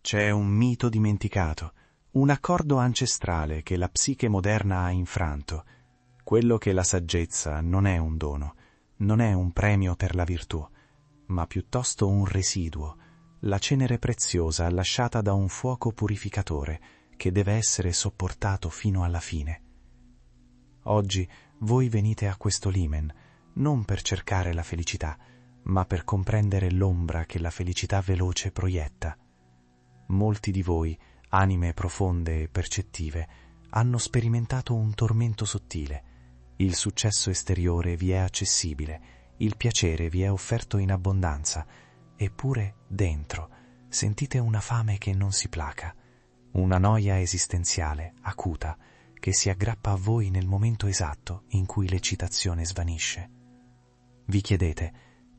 C'è un mito dimenticato, un accordo ancestrale che la psiche moderna ha infranto, quello che la saggezza non è un dono, non è un premio per la virtù, ma piuttosto un residuo, la cenere preziosa lasciata da un fuoco purificatore che deve essere sopportato fino alla fine. Oggi voi venite a questo limen non per cercare la felicità, ma per comprendere l'ombra che la felicità veloce proietta. Molti di voi, anime profonde e percettive, hanno sperimentato un tormento sottile. Il successo esteriore vi è accessibile, il piacere vi è offerto in abbondanza, eppure dentro sentite una fame che non si placa, una noia esistenziale, acuta, che si aggrappa a voi nel momento esatto in cui l'eccitazione svanisce. Vi chiedete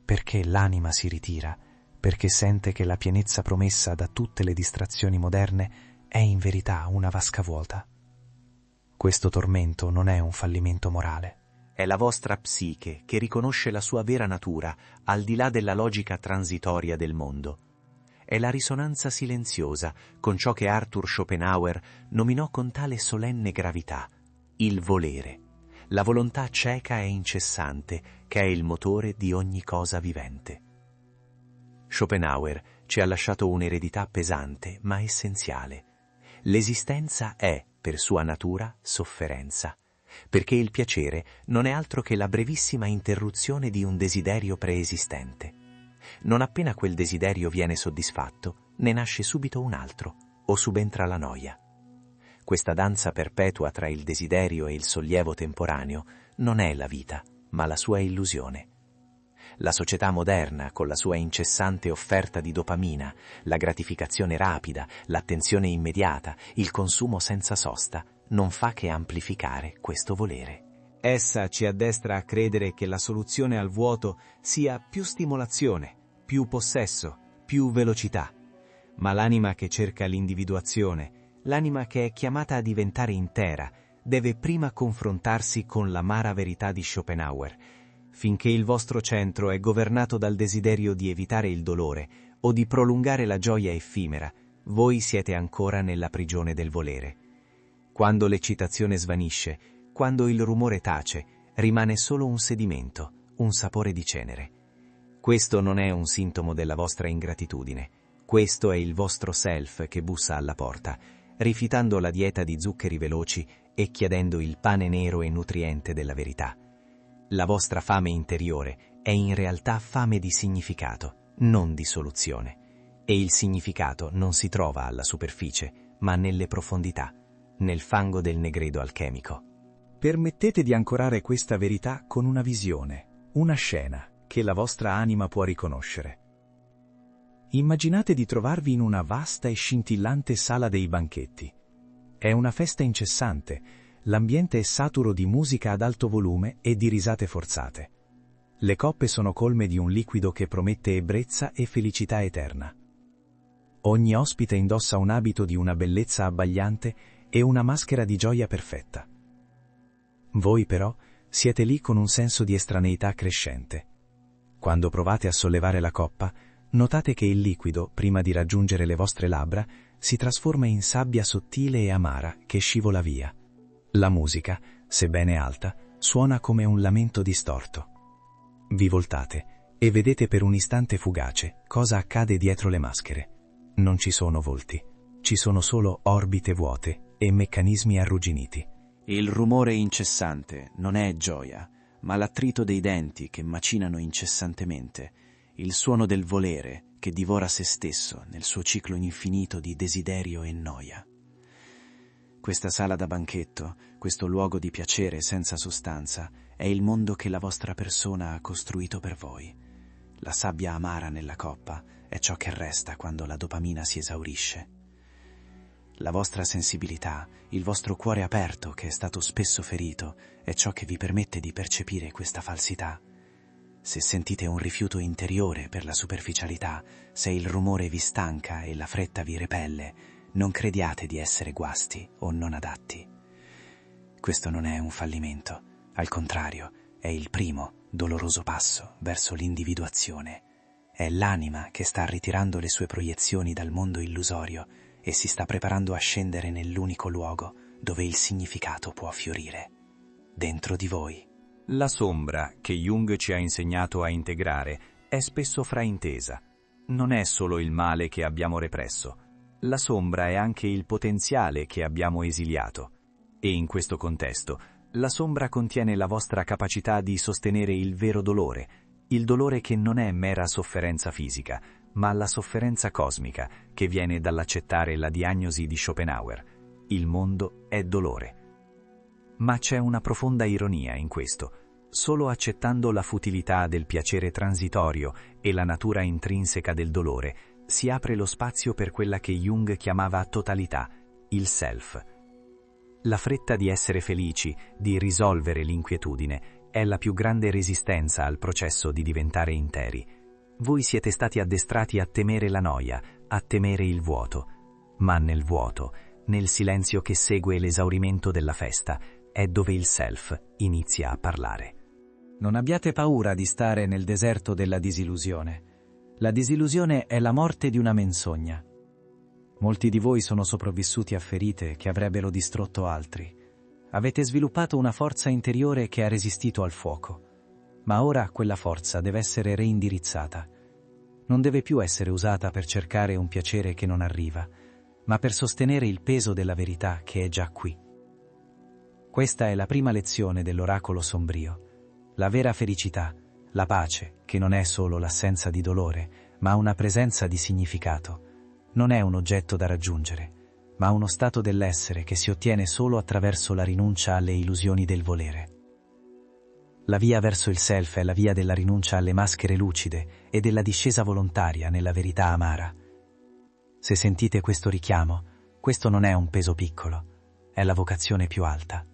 perché l'anima si ritira, perché sente che la pienezza promessa da tutte le distrazioni moderne è in verità una vasca vuota. Questo tormento non è un fallimento morale. È la vostra psiche che riconosce la sua vera natura al di là della logica transitoria del mondo. È la risonanza silenziosa con ciò che Arthur Schopenhauer nominò con tale solenne gravità, il volere, la volontà cieca e incessante che è il motore di ogni cosa vivente. Schopenhauer ci ha lasciato un'eredità pesante ma essenziale. L'esistenza è, per sua natura, sofferenza, perché il piacere non è altro che la brevissima interruzione di un desiderio preesistente. Non appena quel desiderio viene soddisfatto, ne nasce subito un altro, o subentra la noia. Questa danza perpetua tra il desiderio e il sollievo temporaneo non è la vita, ma la sua illusione. La società moderna, con la sua incessante offerta di dopamina, la gratificazione rapida, l'attenzione immediata, il consumo senza sosta, non fa che amplificare questo volere. Essa ci addestra a credere che la soluzione al vuoto sia più stimolazione, più possesso, più velocità. Ma l'anima che cerca l'individuazione, l'anima che è chiamata a diventare intera, deve prima confrontarsi con l'amara verità di Schopenhauer. Finché il vostro centro è governato dal desiderio di evitare il dolore o di prolungare la gioia effimera, voi siete ancora nella prigione del volere. Quando l'eccitazione svanisce, quando il rumore tace, rimane solo un sedimento, un sapore di cenere. Questo non è un sintomo della vostra ingratitudine. Questo è il vostro self che bussa alla porta, rifiutando la dieta di zuccheri veloci e chiedendo il pane nero e nutriente della verità. La vostra fame interiore è in realtà fame di significato, non di soluzione. E il significato non si trova alla superficie, ma nelle profondità, nel fango del negredo alchemico. Permettete di ancorare questa verità con una visione, una scena che la vostra anima può riconoscere. Immaginate di trovarvi in una vasta e scintillante sala dei banchetti. È una festa incessante, l'ambiente è saturo di musica ad alto volume e di risate forzate. Le coppe sono colme di un liquido che promette ebbrezza e felicità eterna. Ogni ospite indossa un abito di una bellezza abbagliante e una maschera di gioia perfetta. Voi però siete lì con un senso di estraneità crescente. Quando provate a sollevare la coppa, notate che il liquido, prima di raggiungere le vostre labbra, si trasforma in sabbia sottile e amara che scivola via. La musica, sebbene alta, suona come un lamento distorto. Vi voltate e vedete per un istante fugace cosa accade dietro le maschere. Non ci sono volti, ci sono solo orbite vuote e meccanismi arrugginiti. Il rumore incessante non è gioia, ma l'attrito dei denti che macinano incessantemente, il suono del volere che divora se stesso nel suo ciclo infinito di desiderio e noia. Questa sala da banchetto, questo luogo di piacere senza sostanza, è il mondo che la vostra persona ha costruito per voi. La sabbia amara nella coppa è ciò che resta quando la dopamina si esaurisce. La vostra sensibilità, il vostro cuore aperto che è stato spesso ferito, è ciò che vi permette di percepire questa falsità. Se sentite un rifiuto interiore per la superficialità, se il rumore vi stanca e la fretta vi repelle, non crediate di essere guasti o non adatti. Questo non è un fallimento, al contrario, è il primo, doloroso passo verso l'individuazione. È l'anima che sta ritirando le sue proiezioni dal mondo illusorio e si sta preparando a scendere nell'unico luogo dove il significato può fiorire, dentro di voi. La sombra, che Jung ci ha insegnato a integrare, è spesso fraintesa. Non è solo il male che abbiamo represso. La sombra è anche il potenziale che abbiamo esiliato. E in questo contesto, la sombra contiene la vostra capacità di sostenere il vero dolore, il dolore che non è mera sofferenza fisica, ma la sofferenza cosmica che viene dall'accettare la diagnosi di Schopenhauer. Il mondo è dolore. Ma c'è una profonda ironia in questo. Solo accettando la futilità del piacere transitorio e la natura intrinseca del dolore, si apre lo spazio per quella che Jung chiamava totalità, il self. La fretta di essere felici, di risolvere l'inquietudine, è la più grande resistenza al processo di diventare interi. Voi siete stati addestrati a temere la noia, a temere il vuoto. Ma nel vuoto, nel silenzio che segue l'esaurimento della festa, è dove il self inizia a parlare. Non abbiate paura di stare nel deserto della disillusione. La disillusione è la morte di una menzogna. Molti di voi sono sopravvissuti a ferite che avrebbero distrutto altri. Avete sviluppato una forza interiore che ha resistito al fuoco. Ma ora quella forza deve essere reindirizzata. Non deve più essere usata per cercare un piacere che non arriva, ma per sostenere il peso della verità che è già qui. Questa è la prima lezione dell'oracolo sombrio. La vera felicità, la pace, che non è solo l'assenza di dolore, ma una presenza di significato, non è un oggetto da raggiungere, ma uno stato dell'essere che si ottiene solo attraverso la rinuncia alle illusioni del volere. La via verso il self è la via della rinuncia alle maschere lucide e della discesa volontaria nella verità amara. Se sentite questo richiamo, questo non è un peso piccolo, è la vocazione più alta.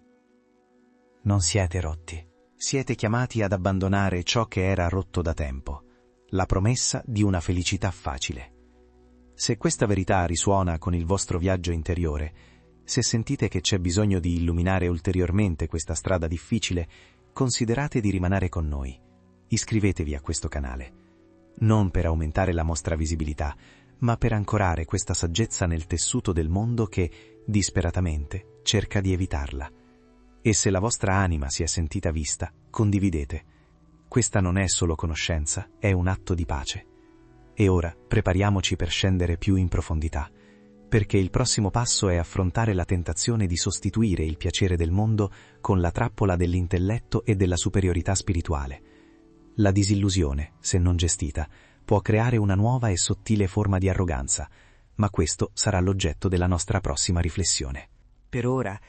Non siete rotti. Siete chiamati ad abbandonare ciò che era rotto da tempo, la promessa di una felicità facile. Se questa verità risuona con il vostro viaggio interiore, se sentite che c'è bisogno di illuminare ulteriormente questa strada difficile, considerate di rimanere con noi. Iscrivetevi a questo canale, non per aumentare la vostra visibilità, ma per ancorare questa saggezza nel tessuto del mondo che, disperatamente, cerca di evitarla. E se la vostra anima si è sentita vista, condividete. Questa non è solo conoscenza, è un atto di pace. E ora prepariamoci per scendere più in profondità, perché il prossimo passo è affrontare la tentazione di sostituire il piacere del mondo con la trappola dell'intelletto e della superiorità spirituale. La disillusione, se non gestita, può creare una nuova e sottile forma di arroganza, ma questo sarà l'oggetto della nostra prossima riflessione. Per ora,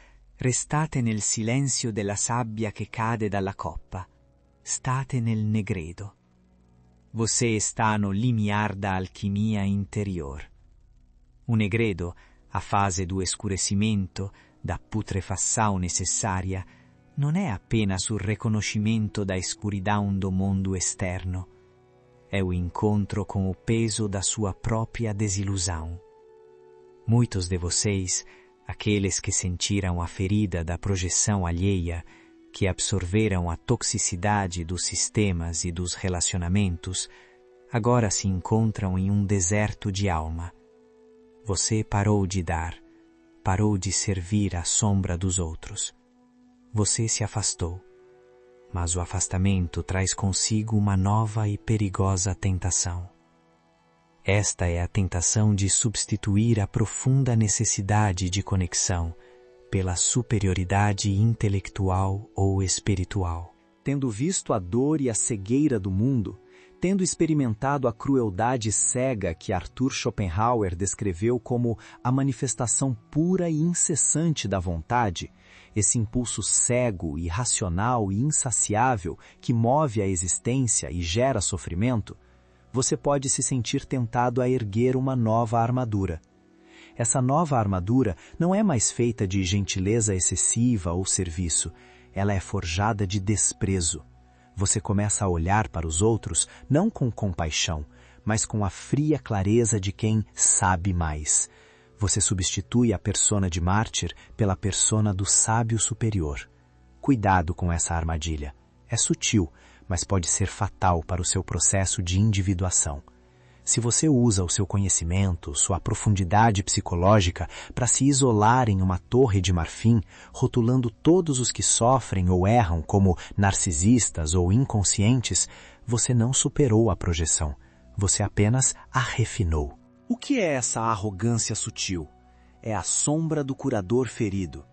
restate nel silenzio della sabbia che cade dalla coppa. State nel negredo. Você está no limiar da alquimia interior. O negredo, a fase do escurecimento, da putrefação necessária, non è appena sul riconoscimento da escuridão do mundo externo. È o encontro com o peso da sua própria desilusão. Muitos de vocês, aqueles que sentiram a ferida da projeção alheia, que absorveram a toxicidade dos sistemas e dos relacionamentos, agora se encontram em um deserto de alma. Você parou de dar, parou de servir à sombra dos outros. Você se afastou, mas o afastamento traz consigo uma nova e perigosa tentação. Esta é a tentação de substituir a profunda necessidade de conexão pela superioridade intelectual ou espiritual. Tendo visto a dor e a cegueira do mundo, tendo experimentado a crueldade cega que Arthur Schopenhauer descreveu como a manifestação pura e incessante da vontade, esse impulso cego, irracional e insaciável que move a existência e gera sofrimento, você pode se sentir tentado a erguer uma nova armadura. Essa nova armadura não é mais feita de gentileza excessiva ou serviço, ela é forjada de desprezo. Você começa a olhar para os outros não com compaixão, mas com a fria clareza de quem sabe mais. Você substitui a persona de mártir pela persona do sábio superior. Cuidado com essa armadilha. É sutil, mas pode ser fatal para o seu processo de individuação. Se você usa o seu conhecimento, sua profundidade psicológica para se isolar em uma torre de marfim, rotulando todos os que sofrem ou erram como narcisistas ou inconscientes, você não superou a projeção, você apenas a refinou. O que é essa arrogância sutil? É a sombra do curador ferido.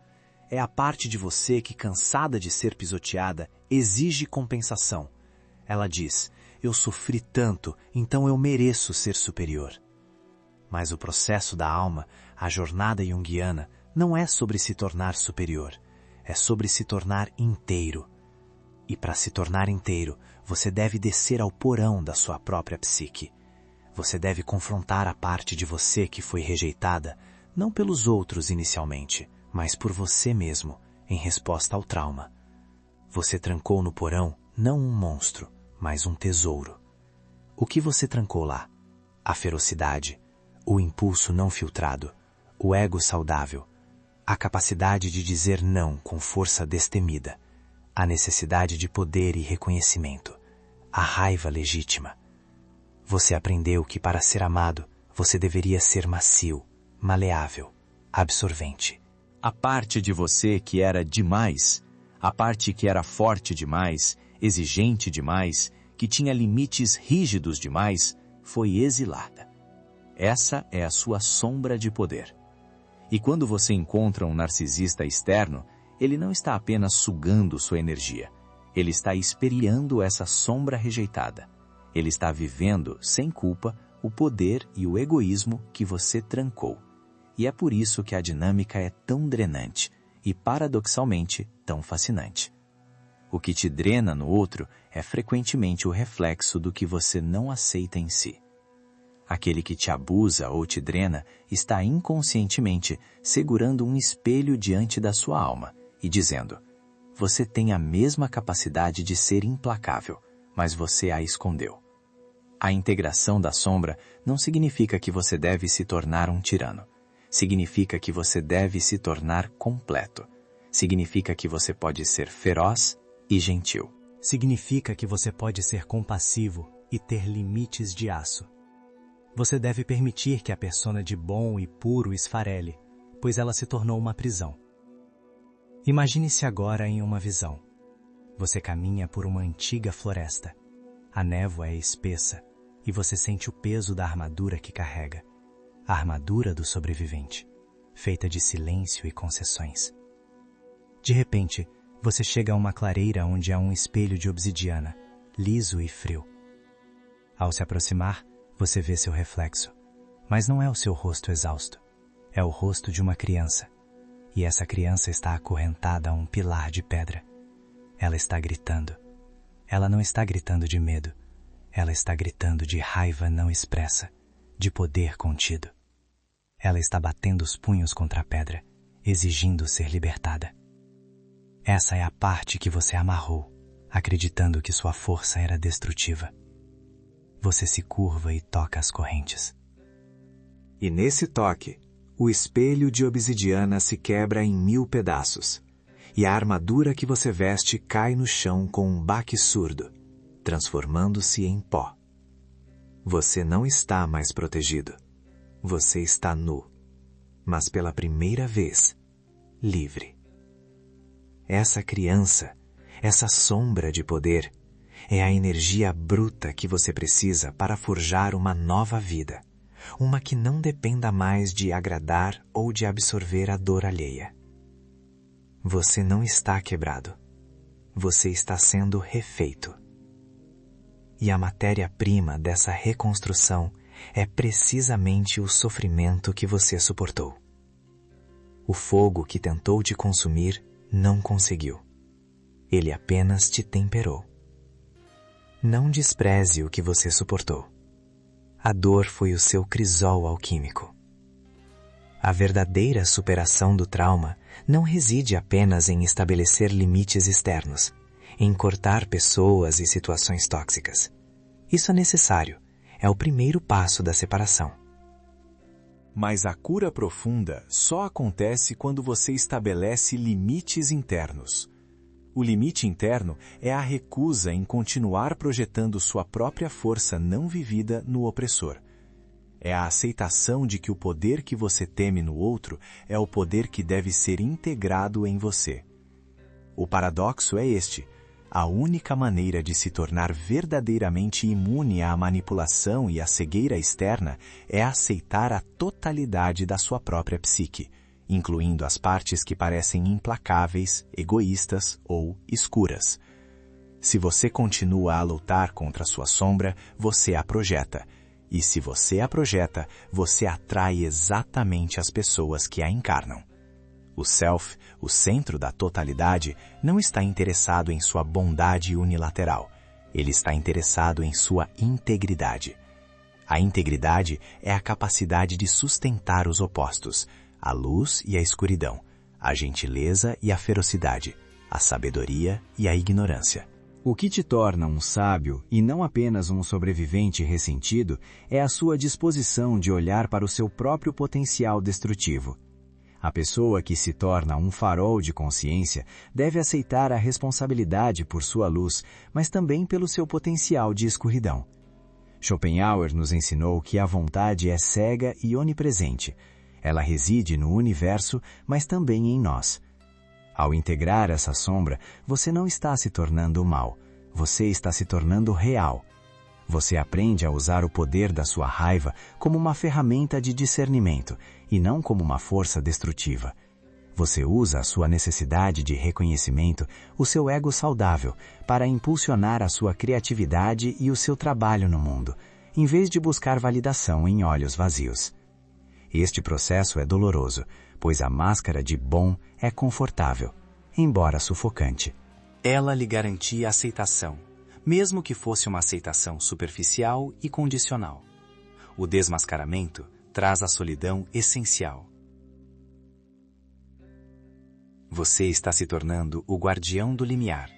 É a parte de você que, cansada de ser pisoteada, exige compensação. Ela diz: eu sofri tanto, então eu mereço ser superior. Mas o processo da alma, a jornada junguiana, não é sobre se tornar superior, é sobre se tornar inteiro. E para se tornar inteiro, você deve descer ao porão da sua própria psique. Você deve confrontar a parte de você que foi rejeitada, não pelos outros inicialmente, mas por você mesmo, em resposta ao trauma. Você trancou no porão não um monstro, mas um tesouro. O que você trancou lá? A ferocidade, o impulso não filtrado, o ego saudável, a capacidade de dizer não com força destemida, a necessidade de poder e reconhecimento, a raiva legítima. Você aprendeu que para ser amado, você deveria ser macio, maleável, absorvente. A parte de você que era demais, a parte que era forte demais, exigente demais, que tinha limites rígidos demais, foi exilada. Essa é a sua sombra de poder. E quando você encontra um narcisista externo, ele não está apenas sugando sua energia, ele está esperiando essa sombra rejeitada. Ele está vivendo, sem culpa, o poder e o egoísmo que você trancou. E é por isso que a dinâmica é tão drenante e, paradoxalmente, tão fascinante. O que te drena no outro é frequentemente o reflexo do que você não aceita em si. Aquele que te abusa ou te drena está inconscientemente segurando um espelho diante da sua alma e dizendo: você tem a mesma capacidade de ser implacável, mas você a escondeu. A integração da sombra não significa que você deve se tornar um tirano. Significa que você deve se tornar completo. Significa que você pode ser feroz e gentil. Significa que você pode ser compassivo e ter limites de aço. Você deve permitir que a persona de bom e puro esfarele, pois ela se tornou uma prisão. Imagine-se agora em uma visão. Você caminha por uma antiga floresta. A névoa é espessa e você sente o peso da armadura que carrega. A armadura do sobrevivente, feita de silêncio e concessões. De repente, você chega a uma clareira onde há um espelho de obsidiana, liso e frio. Ao se aproximar, você vê seu reflexo, mas não é o seu rosto exausto. É o rosto de uma criança, e essa criança está acorrentada a um pilar de pedra. Ela está gritando. Ela não está gritando de medo. Ela está gritando de raiva não expressa, de poder contido. Ela está batendo os punhos contra a pedra, exigindo ser libertada. Essa é a parte que você amarrou, acreditando que sua força era destrutiva. Você se curva e toca as correntes. E nesse toque, o espelho de obsidiana se quebra em 1000 pedaços, e a armadura que você veste cai no chão com um baque surdo, transformando-se em pó. Você não está mais protegido. Você está nu, mas pela primeira vez, livre. Essa criança, essa sombra de poder, é a energia bruta que você precisa para forjar uma nova vida, uma que não dependa mais de agradar ou de absorver a dor alheia. Você não está quebrado. Você está sendo refeito. E a matéria-prima dessa reconstrução é precisamente o sofrimento que você suportou. O fogo que tentou te consumir não conseguiu. Ele apenas te temperou. Não despreze o que você suportou. A dor foi o seu crisol alquímico. A verdadeira superação do trauma não reside apenas em estabelecer limites externos, em cortar pessoas e situações tóxicas. Isso é necessário, é o primeiro passo da separação. Mas a cura profunda só acontece quando você estabelece limites internos. O limite interno é a recusa em continuar projetando sua própria força não vivida no opressor. É a aceitação de que o poder que você teme no outro é o poder que deve ser integrado em você. O paradoxo é este: a única maneira de se tornar verdadeiramente imune à manipulação e à cegueira externa é aceitar a totalidade da sua própria psique, incluindo as partes que parecem implacáveis, egoístas ou escuras. Se você continua a lutar contra sua sombra, você a projeta. E se você a projeta, você atrai exatamente as pessoas que a encarnam. O Self, o centro da totalidade, não está interessado em sua bondade unilateral. Ele está interessado em sua integridade. A integridade é a capacidade de sustentar os opostos, a luz e a escuridão, a gentileza e a ferocidade, a sabedoria e a ignorância. O que te torna um sábio e não apenas um sobrevivente ressentido é a sua disposição de olhar para o seu próprio potencial destrutivo. A pessoa que se torna um farol de consciência deve aceitar a responsabilidade por sua luz, mas também pelo seu potencial de escuridão. Schopenhauer nos ensinou que a vontade é cega e onipresente. Ela reside no universo, mas também em nós. Ao integrar essa sombra, você não está se tornando mal, você está se tornando real. Você aprende a usar o poder da sua raiva como uma ferramenta de discernimento e não como uma força destrutiva. Você usa a sua necessidade de reconhecimento, o seu ego saudável, para impulsionar a sua criatividade e o seu trabalho no mundo, em vez de buscar validação em olhos vazios. Este processo é doloroso, pois a máscara de bom é confortável, embora sufocante. Ela lhe garantia aceitação, mesmo que fosse uma aceitação superficial e condicional. O desmascaramento traz a solidão essencial. Você está se tornando o guardião do limiar.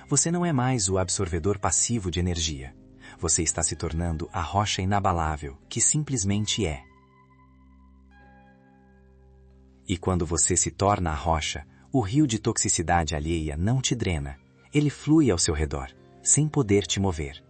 Você não é mais o absorvedor passivo de energia. Você está se tornando a rocha inabalável que simplesmente é. E quando você se torna a rocha, o rio de toxicidade alheia não te drena. Ele flui ao seu redor, sem poder te mover.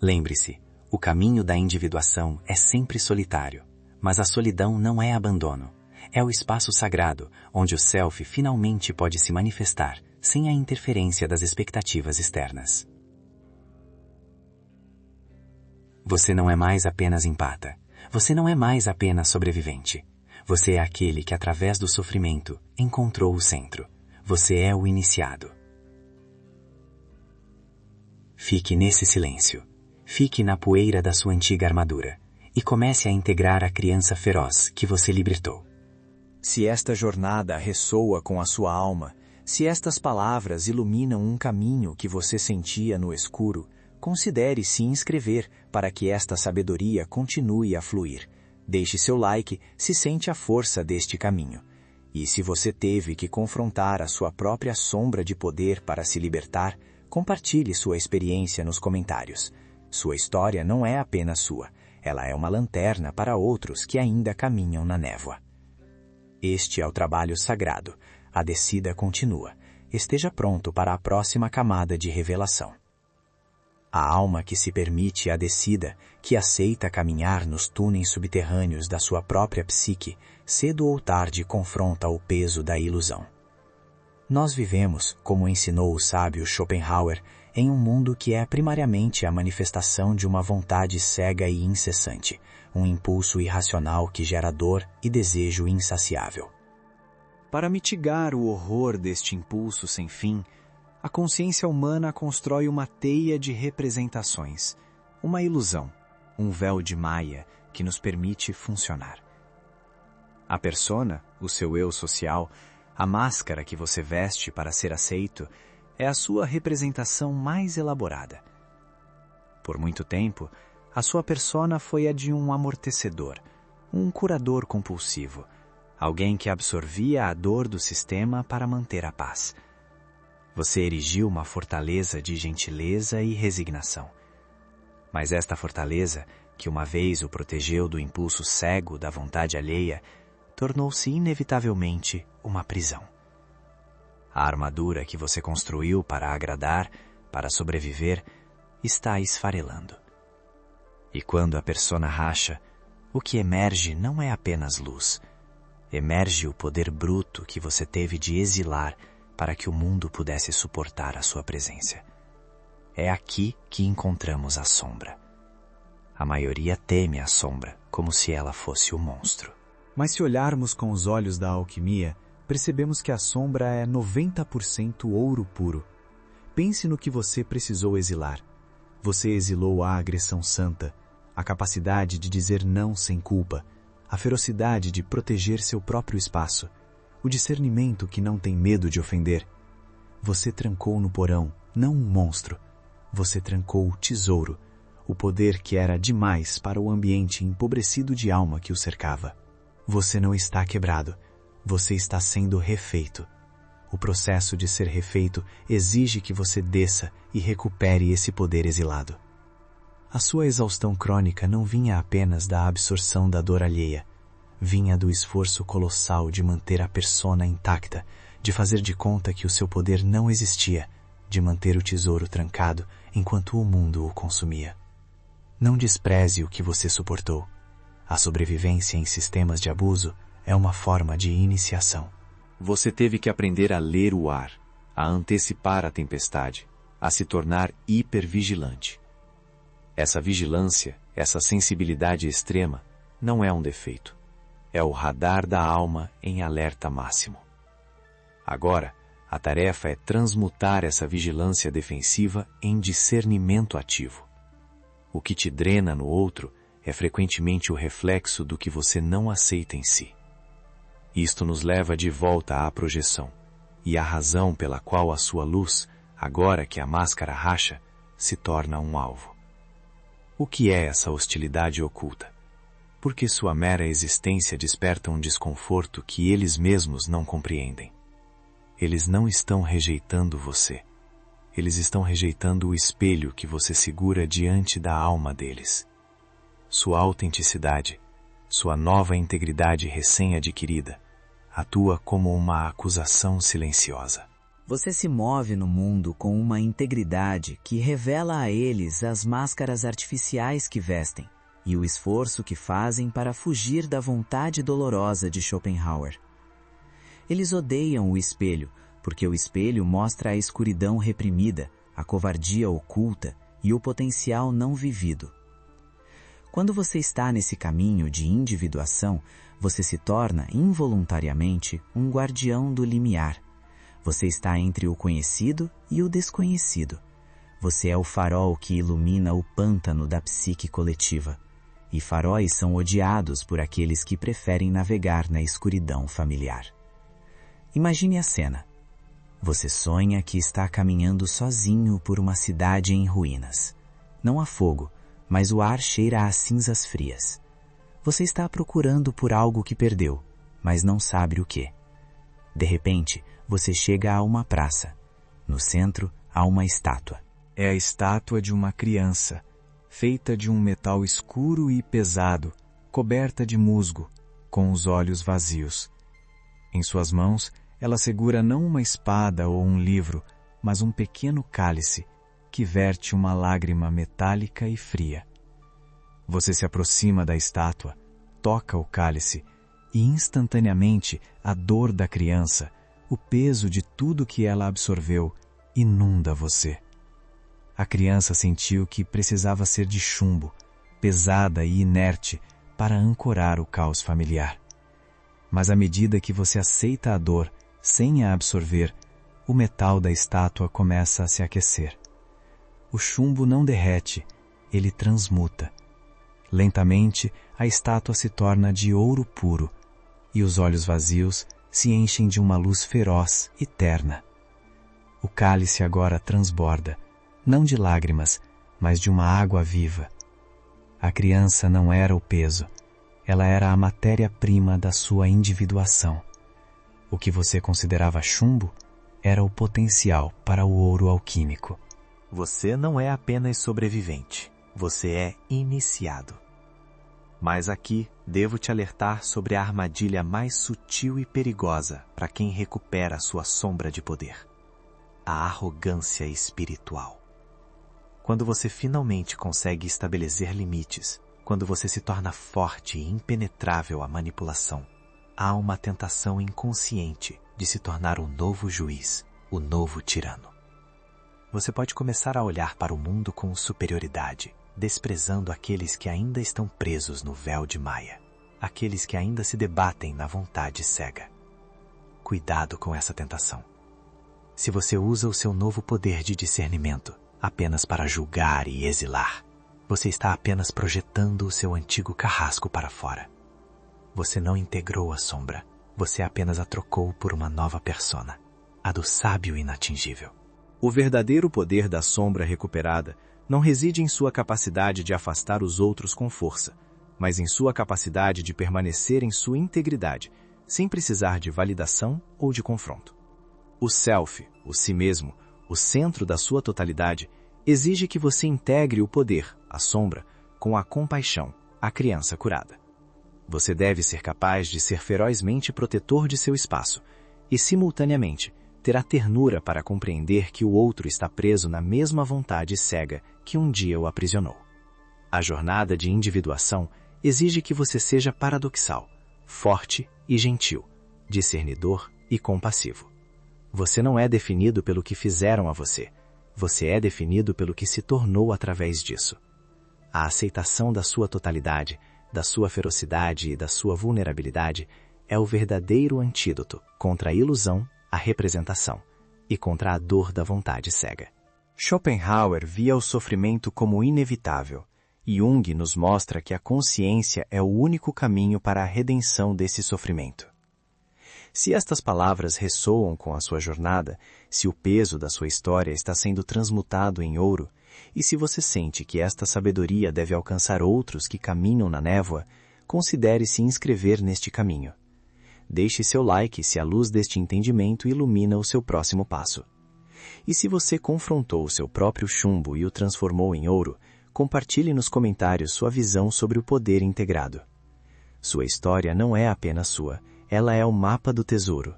Lembre-se, o caminho da individuação é sempre solitário, mas a solidão não é abandono. É o espaço sagrado, onde o Self finalmente pode se manifestar, sem a interferência das expectativas externas. Você não é mais apenas empata. Você não é mais apenas sobrevivente. Você é aquele que, através do sofrimento, encontrou o centro. Você é o iniciado. Fique nesse silêncio. Fique na poeira da sua antiga armadura e comece a integrar a criança feroz que você libertou. Se esta jornada ressoa com a sua alma, se estas palavras iluminam um caminho que você sentia no escuro, considere se inscrever para que esta sabedoria continue a fluir. Deixe seu like se sente a força deste caminho. E se você teve que confrontar a sua própria sombra de poder para se libertar, compartilhe sua experiência nos comentários. Sua história não é apenas sua, ela é uma lanterna para outros que ainda caminham na névoa. Este é o trabalho sagrado. A descida continua. Esteja pronto para a próxima camada de revelação. A alma que se permite a descida, que aceita caminhar nos túneis subterrâneos da sua própria psique, cedo ou tarde confronta o peso da ilusão. Nós vivemos, como ensinou o sábio Schopenhauer, em um mundo que é primariamente a manifestação de uma vontade cega e incessante, um impulso irracional que gera dor e desejo insaciável. Para mitigar o horror deste impulso sem fim, a consciência humana constrói uma teia de representações, uma ilusão, um véu de Maia que nos permite funcionar. A persona, o seu eu social, a máscara que você veste para ser aceito, é a sua representação mais elaborada. Por muito tempo, a sua persona foi a de um amortecedor, um curador compulsivo, alguém que absorvia a dor do sistema para manter a paz. Você erigiu uma fortaleza de gentileza e resignação. Mas esta fortaleza, que uma vez o protegeu do impulso cego da vontade alheia, tornou-se inevitavelmente uma prisão. A armadura que você construiu para agradar, para sobreviver, está esfarelando. E quando a persona racha, o que emerge não é apenas luz. Emerge o poder bruto que você teve de exilar para que o mundo pudesse suportar a sua presença. É aqui que encontramos a sombra. A maioria teme a sombra, como se ela fosse o monstro. Mas se olharmos com os olhos da alquimia, percebemos que a sombra é 90% ouro puro. Pense no que você precisou exilar. Você exilou a agressão santa, a capacidade de dizer não sem culpa, a ferocidade de proteger seu próprio espaço, o discernimento que não tem medo de ofender. Você trancou no porão, não um monstro. Você trancou o tesouro, o poder que era demais para o ambiente empobrecido de alma que o cercava. Você não está quebrado, você está sendo refeito. O processo de ser refeito exige que você desça e recupere esse poder exilado. A sua exaustão crônica não vinha apenas da absorção da dor alheia, vinha do esforço colossal de manter a persona intacta, de fazer de conta que o seu poder não existia, de manter o tesouro trancado enquanto o mundo o consumia. Não despreze o que você suportou. A sobrevivência em sistemas de abuso é uma forma de iniciação. Você teve que aprender a ler o ar, a antecipar a tempestade, a se tornar hipervigilante. Essa vigilância, essa sensibilidade extrema, não é um defeito. É o radar da alma em alerta máximo. Agora, a tarefa é transmutar essa vigilância defensiva em discernimento ativo. O que te drena no outro é frequentemente o reflexo do que você não aceita em si. Isto nos leva de volta à projeção, e à razão pela qual a sua luz, agora que a máscara racha, se torna um alvo. O que é essa hostilidade oculta? Porque sua mera existência desperta um desconforto que eles mesmos não compreendem. Eles não estão rejeitando você. Eles estão rejeitando o espelho que você segura diante da alma deles. Sua autenticidade, sua nova integridade recém-adquirida, atua como uma acusação silenciosa. Você se move no mundo com uma integridade que revela a eles as máscaras artificiais que vestem e o esforço que fazem para fugir da vontade dolorosa de Schopenhauer. Eles odeiam o espelho, porque o espelho mostra a escuridão reprimida, a covardia oculta e o potencial não vivido. Quando você está nesse caminho de individuação, você se torna, involuntariamente, um guardião do limiar. Você está entre o conhecido e o desconhecido. Você é o farol que ilumina o pântano da psique coletiva. E faróis são odiados por aqueles que preferem navegar na escuridão familiar. Imagine a cena. Você sonha que está caminhando sozinho por uma cidade em ruínas. Não há fogo, mas o ar cheira a cinzas frias. Você está procurando por algo que perdeu, mas não sabe o que. De repente, você chega a uma praça. No centro, há uma estátua. É a estátua de uma criança, feita de um metal escuro e pesado, coberta de musgo, com os olhos vazios. Em suas mãos, ela segura não uma espada ou um livro, mas um pequeno cálice, que verte uma lágrima metálica e fria. Você se aproxima da estátua, toca o cálice, e instantaneamente a dor da criança, o peso de tudo que ela absorveu, inunda você. A criança sentiu que precisava ser de chumbo, pesada e inerte, para ancorar o caos familiar. Mas à medida que você aceita a dor, sem a absorver, o metal da estátua começa a se aquecer. O chumbo não derrete, ele transmuta. Lentamente, a estátua se torna de ouro puro, e os olhos vazios se enchem de uma luz feroz e terna. O cálice agora transborda, não de lágrimas, mas de uma água viva. A criança não era o peso, ela era a matéria-prima da sua individuação. O que você considerava chumbo era o potencial para o ouro alquímico. Você não é apenas sobrevivente, você é iniciado. Mas aqui devo te alertar sobre a armadilha mais sutil e perigosa para quem recupera sua sombra de poder: a arrogância espiritual. Quando você finalmente consegue estabelecer limites, quando você se torna forte e impenetrável à manipulação, há uma tentação inconsciente de se tornar o novo juiz, o novo tirano. Você pode começar a olhar para o mundo com superioridade, desprezando aqueles que ainda estão presos no véu de Maia, aqueles que ainda se debatem na vontade cega. Cuidado com essa tentação. Se você usa o seu novo poder de discernimento apenas para julgar e exilar, você está apenas projetando o seu antigo carrasco para fora. Você não integrou a sombra, você apenas a trocou por uma nova persona, a do sábio inatingível. O verdadeiro poder da sombra recuperada não reside em sua capacidade de afastar os outros com força, mas em sua capacidade de permanecer em sua integridade, sem precisar de validação ou de confronto. O self, o si mesmo, o centro da sua totalidade, exige que você integre o poder, a sombra, com a compaixão, a criança curada. Você deve ser capaz de ser ferozmente protetor de seu espaço e, simultaneamente, ter a ternura para compreender que o outro está preso na mesma vontade cega que um dia o aprisionou. A jornada de individuação exige que você seja paradoxal, forte e gentil, discernidor e compassivo. Você não é definido pelo que fizeram a você. Você é definido pelo que se tornou através disso. A aceitação da sua totalidade, da sua ferocidade e da sua vulnerabilidade é o verdadeiro antídoto contra a ilusão, a representação e contra a dor da vontade cega. Schopenhauer via o sofrimento como inevitável, e Jung nos mostra que a consciência é o único caminho para a redenção desse sofrimento. Se estas palavras ressoam com a sua jornada, se o peso da sua história está sendo transmutado em ouro, e se você sente que esta sabedoria deve alcançar outros que caminham na névoa, considere se inscrever neste caminho. Deixe seu like se a luz deste entendimento ilumina o seu próximo passo. E se você confrontou o seu próprio chumbo e o transformou em ouro, compartilhe nos comentários sua visão sobre o poder integrado. Sua história não é apenas sua, ela é o mapa do tesouro.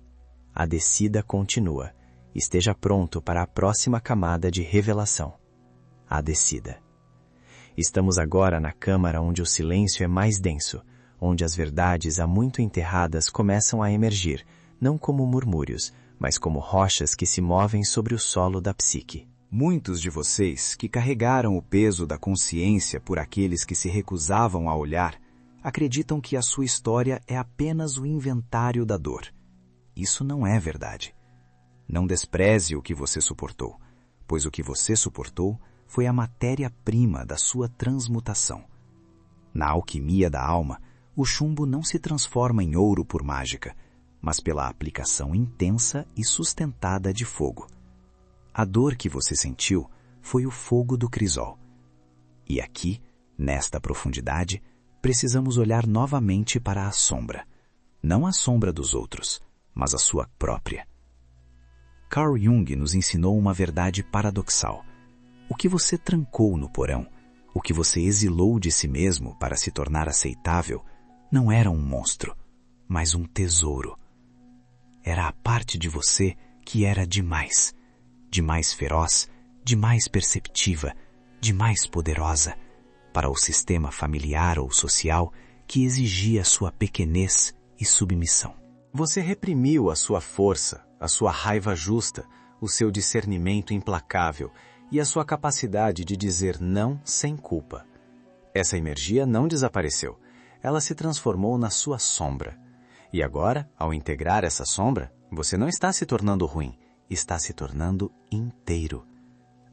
A descida continua. Esteja pronto para a próxima camada de revelação. A descida. Estamos agora na câmara onde o silêncio é mais denso, onde as verdades há muito enterradas começam a emergir, não como murmúrios, mas como rochas que se movem sobre o solo da psique. Muitos de vocês que carregaram o peso da consciência por aqueles que se recusavam a olhar, acreditam que a sua história é apenas o inventário da dor. Isso não é verdade. Não despreze o que você suportou, pois o que você suportou foi a matéria-prima da sua transmutação. Na alquimia da alma, o chumbo não se transforma em ouro por mágica, mas pela aplicação intensa e sustentada de fogo. A dor que você sentiu foi o fogo do crisol. E aqui, nesta profundidade, precisamos olhar novamente para a sombra. Não a sombra dos outros, mas a sua própria. Carl Jung nos ensinou uma verdade paradoxal. O que você trancou no porão, o que você exilou de si mesmo para se tornar aceitável, não era um monstro, mas um tesouro. Era a parte de você que era demais feroz, demais perceptiva, demais poderosa, para o sistema familiar ou social que exigia sua pequenez e submissão. Você reprimiu a sua força, a sua raiva justa, o seu discernimento implacável e a sua capacidade de dizer não sem culpa. Essa energia não desapareceu. Ela se transformou na sua sombra. E agora, ao integrar essa sombra, você não está se tornando ruim, está se tornando inteiro.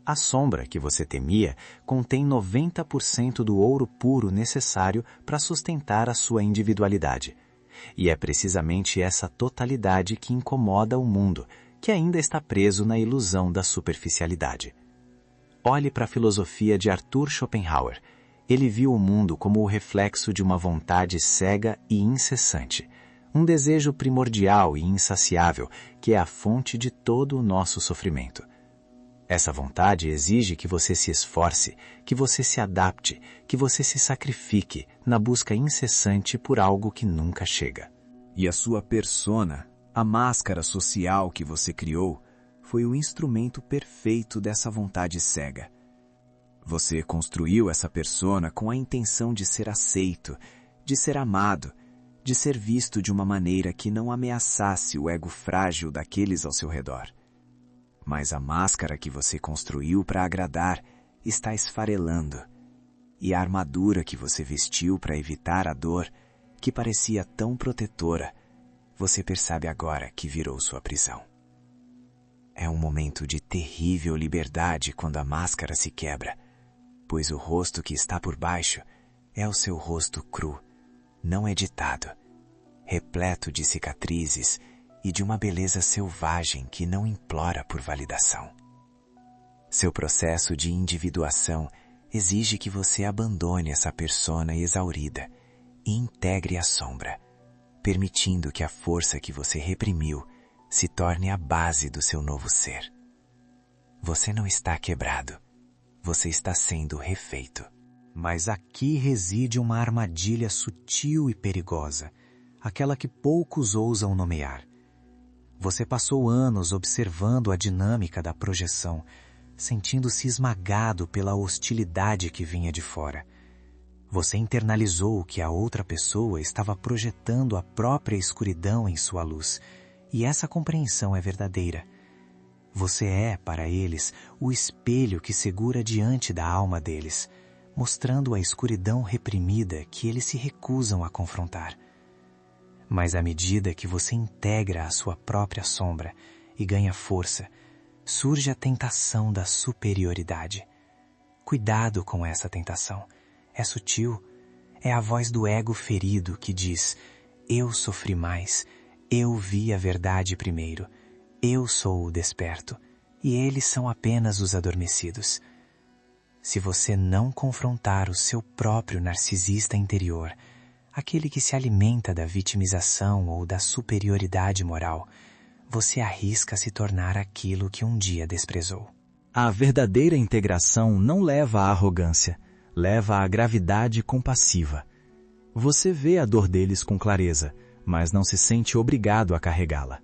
A sombra que você temia contém 90% do ouro puro necessário para sustentar a sua individualidade. E é precisamente essa totalidade que incomoda o mundo, que ainda está preso na ilusão da superficialidade. Olhe para a filosofia de Arthur Schopenhauer. Ele viu o mundo como o reflexo de uma vontade cega e incessante, um desejo primordial e insaciável que é a fonte de todo o nosso sofrimento. Essa vontade exige que você se esforce, que você se adapte, que você se sacrifique na busca incessante por algo que nunca chega. E a sua persona, a máscara social que você criou, foi o instrumento perfeito dessa vontade cega. Você construiu essa persona com a intenção de ser aceito, de ser amado, de ser visto de uma maneira que não ameaçasse o ego frágil daqueles ao seu redor. Mas a máscara que você construiu para agradar está esfarelando, e a armadura que você vestiu para evitar a dor, que parecia tão protetora, você percebe agora que virou sua prisão. É um momento de terrível liberdade quando a máscara se quebra, pois o rosto que está por baixo é o seu rosto cru, não editado, repleto de cicatrizes e de uma beleza selvagem que não implora por validação. Seu processo de individuação exige que você abandone essa persona exaurida e integre a sombra, permitindo que a força que você reprimiu se torne a base do seu novo ser. Você não está quebrado, você está sendo refeito. Mas aqui reside uma armadilha sutil e perigosa, aquela que poucos ousam nomear. Você passou anos observando a dinâmica da projeção, sentindo-se esmagado pela hostilidade que vinha de fora. Você internalizou que a outra pessoa estava projetando a própria escuridão em sua luz, e essa compreensão é verdadeira. Você é, para eles, o espelho que segura diante da alma deles, mostrando a escuridão reprimida que eles se recusam a confrontar. Mas à medida que você integra a sua própria sombra e ganha força, surge a tentação da superioridade. Cuidado com essa tentação. É sutil. É a voz do ego ferido que diz: eu sofri mais, eu vi a verdade primeiro, eu sou o desperto, e eles são apenas os adormecidos. Se você não confrontar o seu próprio narcisista interior, aquele que se alimenta da vitimização ou da superioridade moral, você arrisca se tornar aquilo que um dia desprezou. A verdadeira integração não leva à arrogância, leva à gravidade compassiva. Você vê a dor deles com clareza, mas não se sente obrigado a carregá-la.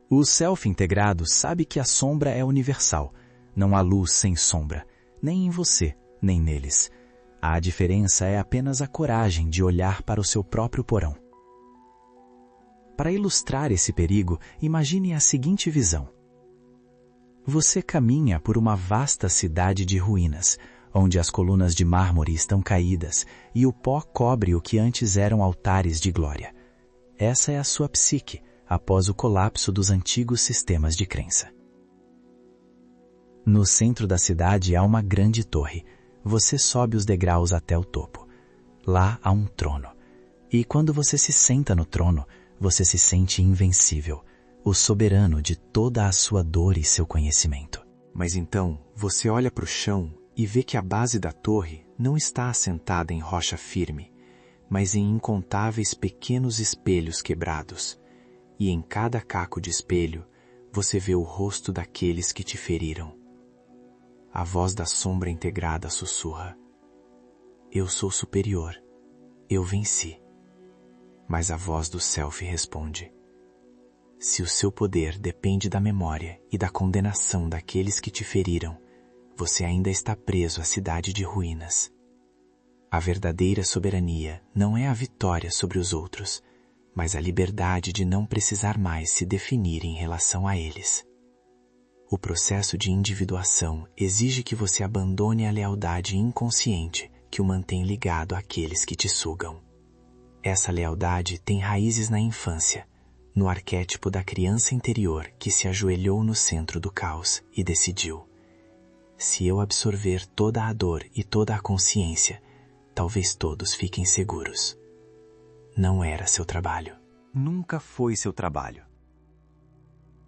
O self integrado sabe que a sombra é universal. Não há luz sem sombra, nem em você, nem neles. A diferença é apenas a coragem de olhar para o seu próprio porão. Para ilustrar esse perigo, imagine a seguinte visão. Você caminha por uma vasta cidade de ruínas, onde as colunas de mármore estão caídas e o pó cobre o que antes eram altares de glória. Essa é a sua psique, após o colapso dos antigos sistemas de crença. No centro da cidade há uma grande torre. Você sobe os degraus até o topo. Lá há um trono. E quando você se senta no trono, você se sente invencível, o soberano de toda a sua dor e seu conhecimento. Mas então, você olha para o chão e vê que a base da torre não está assentada em rocha firme, mas em incontáveis pequenos espelhos quebrados. E em cada caco de espelho, você vê o rosto daqueles que te feriram. A voz da sombra integrada sussurra: eu sou superior, eu venci. Mas a voz do self responde: se o seu poder depende da memória e da condenação daqueles que te feriram, você ainda está preso à cidade de ruínas. A verdadeira soberania não é a vitória sobre os outros, mas a liberdade de não precisar mais se definir em relação a eles. O processo de individuação exige que você abandone a lealdade inconsciente que o mantém ligado àqueles que te sugam. Essa lealdade tem raízes na infância, no arquétipo da criança interior que se ajoelhou no centro do caos e decidiu: se eu absorver toda a dor e toda a consciência, talvez todos fiquem seguros. Não era seu trabalho. Nunca foi seu trabalho.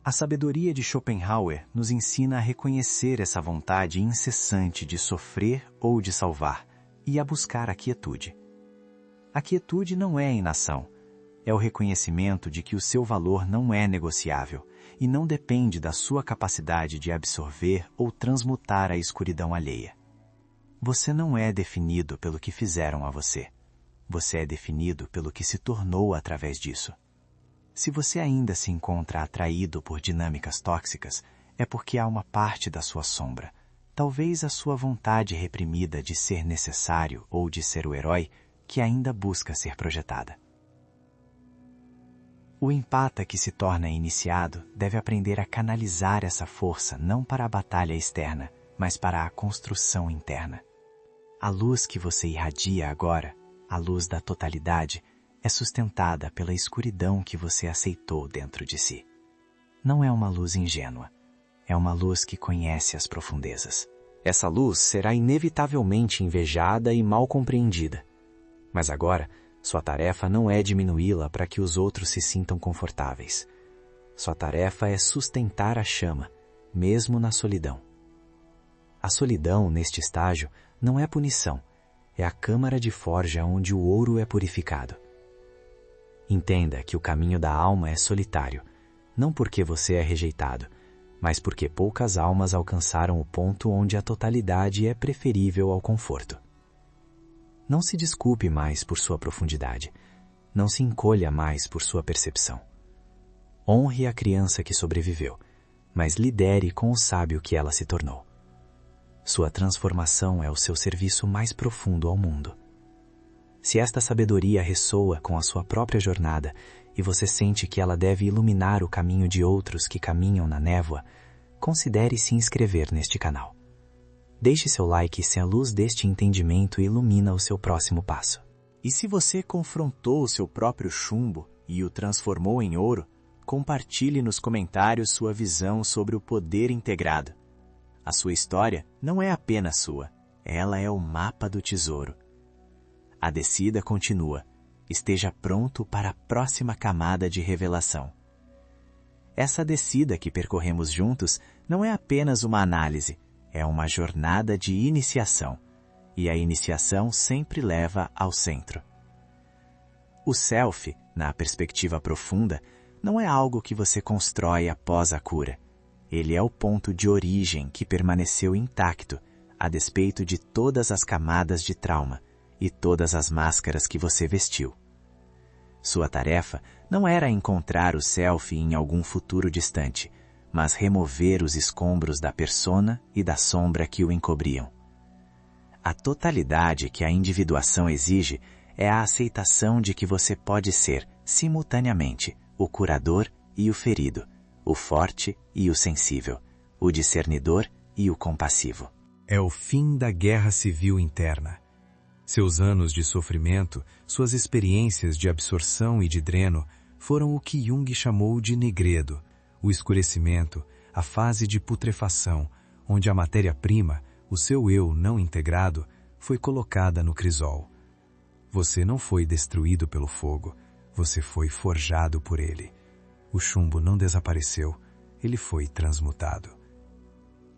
A sabedoria de Schopenhauer nos ensina a reconhecer essa vontade incessante de sofrer ou de salvar e a buscar a quietude. A quietude não é inação, É o reconhecimento de que o seu valor não é negociável e não depende da sua capacidade de absorver ou transmutar a escuridão alheia. Você não é definido pelo que fizeram a você. Você é definido pelo que se tornou através disso. Se você ainda se encontra atraído por dinâmicas tóxicas, é porque há uma parte da sua sombra, talvez a sua vontade reprimida de ser necessário ou de ser o herói, que ainda busca ser projetada. O empata que se torna iniciado deve aprender a canalizar essa força não para a batalha externa, mas para a construção interna. A luz que você irradia agora, a luz da totalidade, é sustentada pela escuridão que você aceitou dentro de si. Não é uma luz ingênua, é uma luz que conhece as profundezas. Essa luz será inevitavelmente invejada e mal compreendida. Mas agora, sua tarefa não é diminuí-la para que os outros se sintam confortáveis. Sua tarefa é sustentar a chama, mesmo na solidão. A solidão, neste estágio, não é punição, é a câmara de forja onde o ouro é purificado. Entenda que o caminho da alma é solitário, não porque você é rejeitado, mas porque poucas almas alcançaram o ponto onde a totalidade é preferível ao conforto. Não se desculpe mais por sua profundidade, não se encolha mais por sua percepção. Honre a criança que sobreviveu, mas lidere com o sábio que ela se tornou. Sua transformação é o seu serviço mais profundo ao mundo. Se esta sabedoria ressoa com a sua própria jornada e você sente que ela deve iluminar o caminho de outros que caminham na névoa, considere se inscrever neste canal. Deixe seu like se a luz deste entendimento ilumina o seu próximo passo. E se você confrontou o seu próprio chumbo e o transformou em ouro, compartilhe nos comentários sua visão sobre o poder integrado. A sua história não é apenas sua, ela é o mapa do tesouro. A descida continua. Esteja pronto para a próxima camada de revelação. Essa descida que percorremos juntos não é apenas uma análise, é uma jornada de iniciação. E a iniciação sempre leva ao centro. O self, na perspectiva profunda, não é algo que você constrói após a cura. Ele é o ponto de origem que permaneceu intacto, a despeito de todas as camadas de trauma e todas as máscaras que você vestiu. Sua tarefa não era encontrar o self em algum futuro distante, mas remover os escombros da persona e da sombra que o encobriam. A totalidade que a individuação exige é a aceitação de que você pode ser, simultaneamente, o curador e o ferido, o forte e o sensível, o discernidor e o compassivo. É o fim da guerra civil interna. Seus anos de sofrimento, suas experiências de absorção e de dreno, foram o que Jung chamou de negredo, o escurecimento, a fase de putrefação, onde a matéria-prima, o seu eu não integrado, foi colocada no crisol. Você não foi destruído pelo fogo, você foi forjado por ele. O chumbo não desapareceu, ele foi transmutado.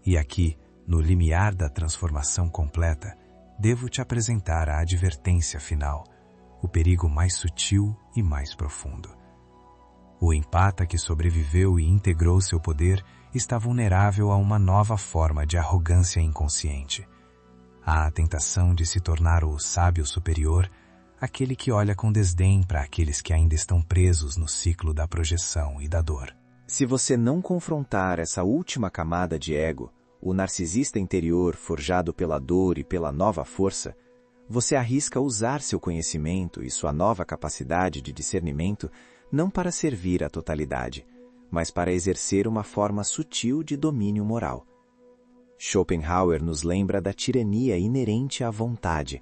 E aqui, no limiar da transformação completa, devo te apresentar a advertência final, o perigo mais sutil e mais profundo. O empata que sobreviveu e integrou seu poder está vulnerável a uma nova forma de arrogância inconsciente. Há a tentação de se tornar o sábio superior, aquele que olha com desdém para aqueles que ainda estão presos no ciclo da projeção e da dor. Se você não confrontar essa última camada de ego, o narcisista interior forjado pela dor e pela nova força, você arrisca usar seu conhecimento e sua nova capacidade de discernimento não para servir à totalidade, mas para exercer uma forma sutil de domínio moral. Schopenhauer nos lembra da tirania inerente à vontade.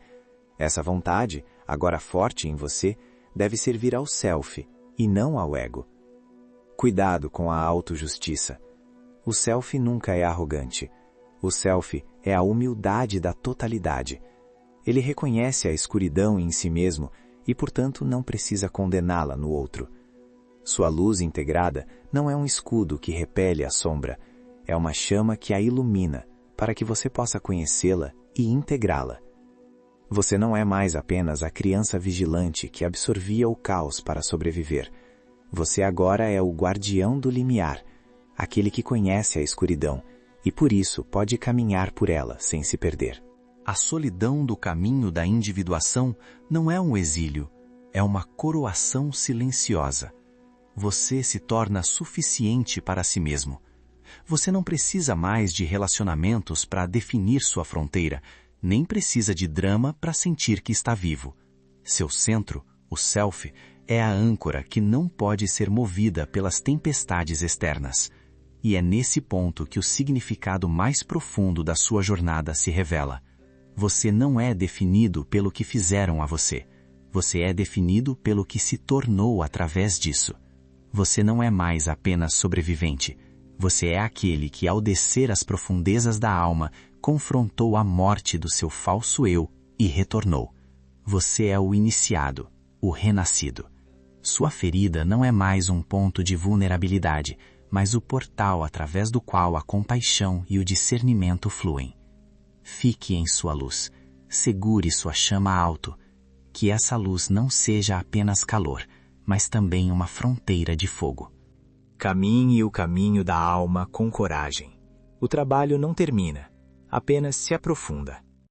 Essa vontade, agora forte em você, deve servir ao self e não ao ego. Cuidado com a autojustiça. O self nunca é arrogante. O self é a humildade da totalidade. Ele reconhece a escuridão em si mesmo e, portanto, não precisa condená-la no outro. Sua luz integrada não é um escudo que repele a sombra, é uma chama que a ilumina para que você possa conhecê-la e integrá-la. Você não é mais apenas a criança vigilante que absorvia o caos para sobreviver. Você agora é o guardião do limiar, aquele que conhece a escuridão e por isso pode caminhar por ela sem se perder. A solidão do caminho da individuação não é um exílio, é uma coroação silenciosa. Você se torna suficiente para si mesmo. Você não precisa mais de relacionamentos para definir sua fronteira, nem precisa de drama para sentir que está vivo. Seu centro, o self, é a âncora que não pode ser movida pelas tempestades externas. E é nesse ponto que o significado mais profundo da sua jornada se revela. Você não é definido pelo que fizeram a você. Você é definido pelo que se tornou através disso. Você não é mais apenas sobrevivente. Você é aquele que, ao descer às profundezas da alma, confrontou a morte do seu falso eu e retornou. Você é o iniciado, o renascido. Sua ferida não é mais um ponto de vulnerabilidade, mas o portal através do qual a compaixão e o discernimento fluem. Fique em sua luz, segure sua chama alto, que essa luz não seja apenas calor, mas também uma fronteira de fogo. Caminhe o caminho da alma com coragem. O trabalho não termina, apenas se aprofunda.